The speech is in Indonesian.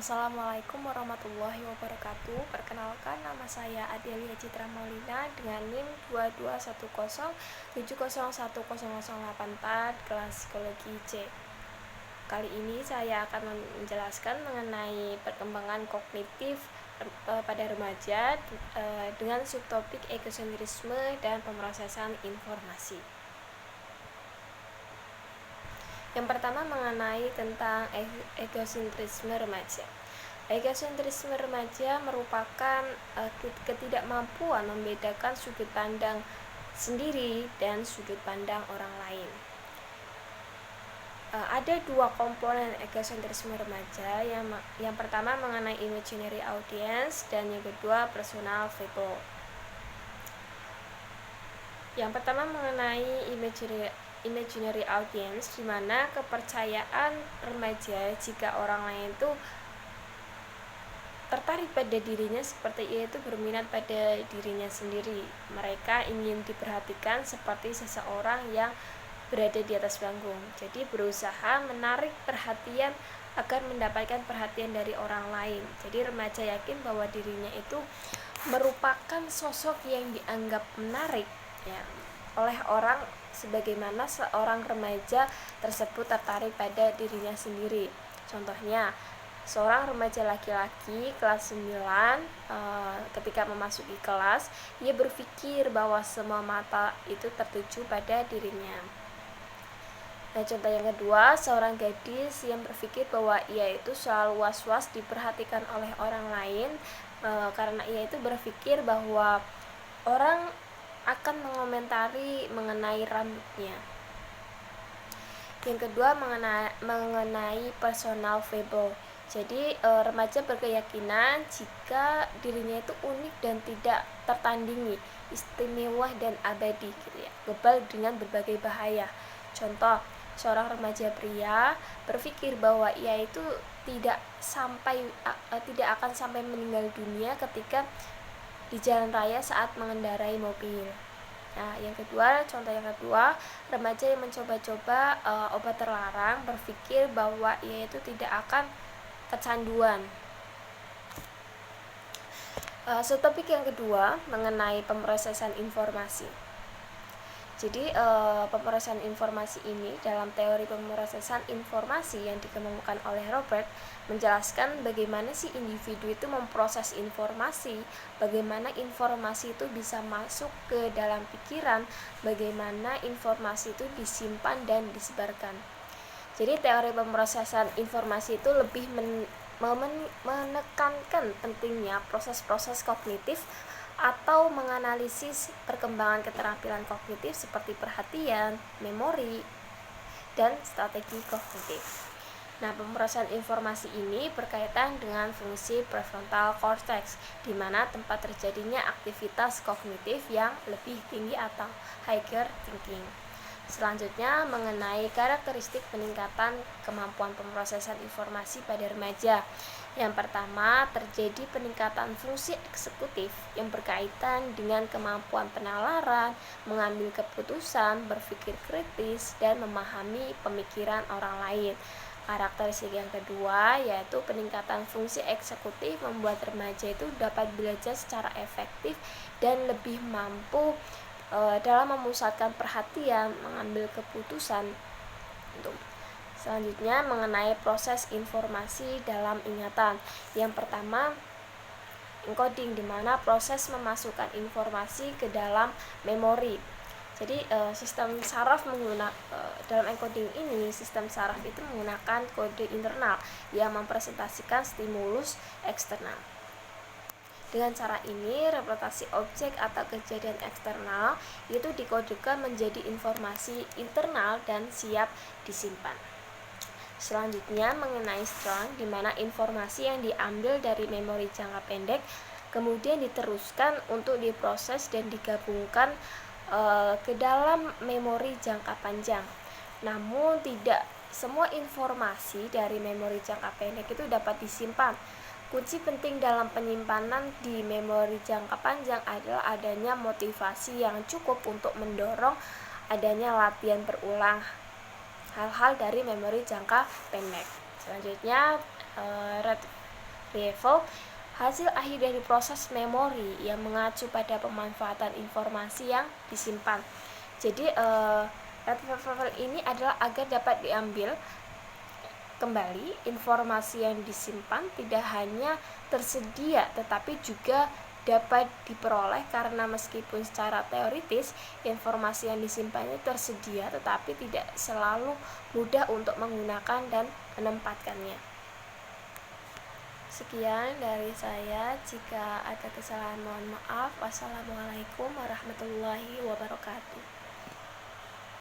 Assalamualaikum warahmatullahi wabarakatuh. Perkenalkan, nama saya Adelia Citra Maulina dengan NIM 221070010084 kelas psikologi C. Kali ini saya akan menjelaskan mengenai perkembangan kognitif pada remaja dengan subtopik egosentrisme dan pemrosesan informasi. Yang pertama mengenai tentang egosentrisme remaja. Egosentrisme remaja merupakan ketidakmampuan membedakan sudut pandang sendiri dan sudut pandang orang lain. Ada dua komponen egosentrisme remaja. Yang pertama mengenai imaginary audience dan yang kedua personal fable. Yang pertama mengenai imaginary audience, di mana kepercayaan remaja jika orang lain itu tertarik pada dirinya seperti ia itu berminat pada dirinya sendiri. Mereka ingin diperhatikan seperti seseorang yang berada di atas panggung. Jadi berusaha menarik perhatian agar mendapatkan perhatian dari orang lain. Jadi remaja yakin bahwa dirinya itu merupakan sosok yang dianggap menarik ya oleh orang, sebagaimana seorang remaja tersebut tertarik pada dirinya sendiri. Contohnya, seorang remaja laki-laki kelas 9 ketika memasuki kelas, ia berpikir bahwa semua mata itu tertuju pada dirinya. Nah, contoh yang kedua, seorang gadis yang berpikir bahwa ia itu selalu was-was diperhatikan oleh orang lain karena ia itu berpikir bahwa orang akan mengomentari mengenai rambutnya. Yang kedua mengenai personal fable. Jadi remaja berkeyakinan jika dirinya itu unik dan tidak tertandingi, istimewa dan abadi gitu ya, kebal dengan berbagai bahaya. Contoh, seorang remaja pria berpikir bahwa ia itu tidak akan sampai meninggal dunia ketika di jalan raya saat mengendarai mobil. Nah, contoh yang kedua, remaja yang mencoba-coba obat terlarang berpikir bahwa ia itu tidak akan kecanduan. Subtopik yang kedua mengenai pemrosesan informasi. Jadi pemrosesan informasi ini dalam teori pemrosesan informasi yang dikemukakan oleh Robert menjelaskan bagaimana sih individu itu memproses informasi, bagaimana informasi itu bisa masuk ke dalam pikiran, bagaimana informasi itu disimpan dan disebarkan. Jadi teori pemrosesan informasi itu lebih menekankan pentingnya proses-proses kognitif atau menganalisis perkembangan keterampilan kognitif seperti perhatian, memori, dan strategi kognitif. Nah, pemrosesan informasi ini berkaitan dengan fungsi prefrontal cortex, di mana tempat terjadinya aktivitas kognitif yang lebih tinggi atau higher thinking. Selanjutnya mengenai karakteristik peningkatan kemampuan pemrosesan informasi pada remaja. Yang pertama, terjadi peningkatan fungsi eksekutif yang berkaitan dengan kemampuan penalaran, mengambil keputusan, berpikir kritis, dan memahami pemikiran orang lain. Karakteristik yang kedua yaitu peningkatan fungsi eksekutif membuat remaja itu dapat belajar secara efektif dan lebih mampu dalam memusatkan perhatian, mengambil keputusan. Selanjutnya mengenai proses informasi dalam ingatan. Yang pertama, encoding, di mana proses memasukkan informasi ke dalam memori. Jadi sistem saraf dalam encoding ini, sistem saraf itu menggunakan kode internal yang mempresentasikan stimulus eksternal. Dengan cara ini, representasi objek atau kejadian eksternal itu dikodekan menjadi informasi internal dan siap disimpan. Selanjutnya mengenai strong, di mana informasi yang diambil dari memori jangka pendek kemudian diteruskan untuk diproses dan digabungkan ke dalam memori jangka panjang. Namun tidak semua informasi dari memori jangka pendek itu dapat disimpan. Kunci penting dalam penyimpanan di memori jangka panjang adalah adanya motivasi yang cukup untuk mendorong adanya latihan berulang hal-hal dari memori jangka pendek. Selanjutnya Retrieval hasil akhir dari proses memori yang mengacu pada pemanfaatan informasi yang disimpan. Jadi retrieval ini adalah agar dapat diambil kembali informasi yang disimpan tidak hanya tersedia tetapi juga dapat diperoleh, karena meskipun secara teoritis informasi yang disimpan itu tersedia tetapi tidak selalu mudah untuk menggunakan dan menempatkannya. Sekian dari saya, jika ada kesalahan mohon maaf. Wassalamualaikum warahmatullahi wabarakatuh.